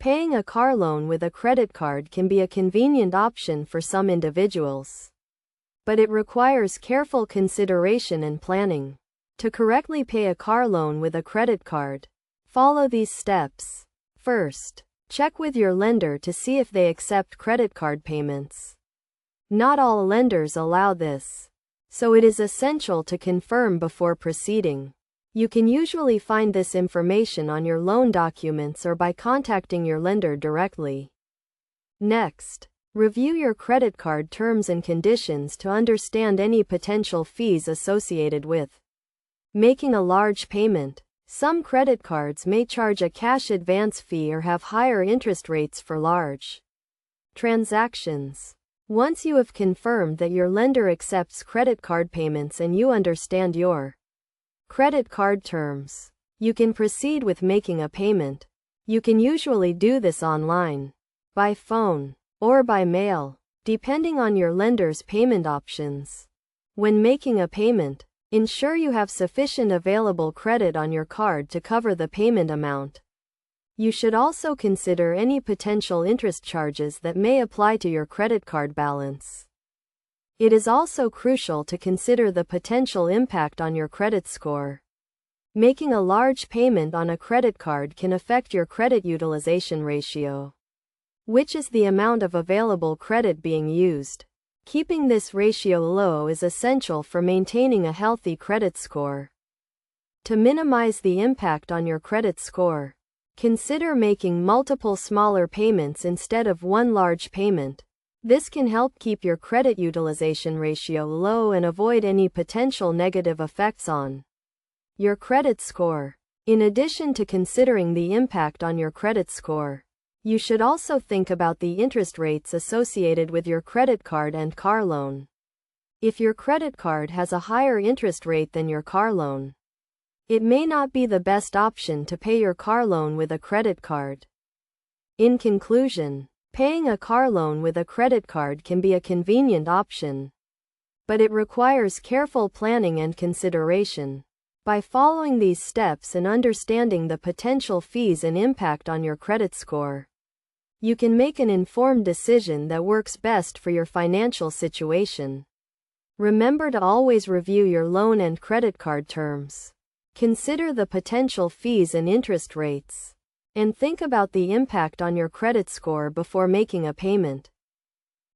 Paying a car loan with a credit card can be a convenient option for some individuals, but it requires careful consideration and planning. To correctly pay a car loan with a credit card, follow these steps. First, check with your lender to see if they accept credit card payments. Not all lenders allow this, so it is essential to confirm before proceeding. You can usually find this information on your loan documents or by contacting your lender directly. Next, review your credit card terms and conditions to understand any potential fees associated with making a large payment. Some credit cards may charge a cash advance fee or have higher interest rates for large transactions. Once you have confirmed that your lender accepts credit card payments and you understand your credit card terms, you can proceed with making a payment. You can usually do this online, by phone, or by mail, depending on your lender's payment options. When making a payment, ensure you have sufficient available credit on your card to cover the payment amount. You should also consider any potential interest charges that may apply to your credit card balance. It is also crucial to consider the potential impact on your credit score. Making a large payment on a credit card can affect your credit utilization ratio, which is the amount of available credit being used. Keeping this ratio low is essential for maintaining a healthy credit score. To minimize the impact on your credit score, consider making multiple smaller payments instead of one large payment. This can help keep your credit utilization ratio low and avoid any potential negative effects on your credit score. In addition to considering the impact on your credit score, you should also think about the interest rates associated with your credit card and car loan. If your credit card has a higher interest rate than your car loan, it may not be the best option to pay your car loan with a credit card. In conclusion, paying a car loan with a credit card can be a convenient option, but it requires careful planning and consideration. By following these steps and understanding the potential fees and impact on your credit score, you can make an informed decision that works best for your financial situation. Remember to always review your loan and credit card terms. Consider the potential fees and interest rates, and think about the impact on your credit score before making a payment.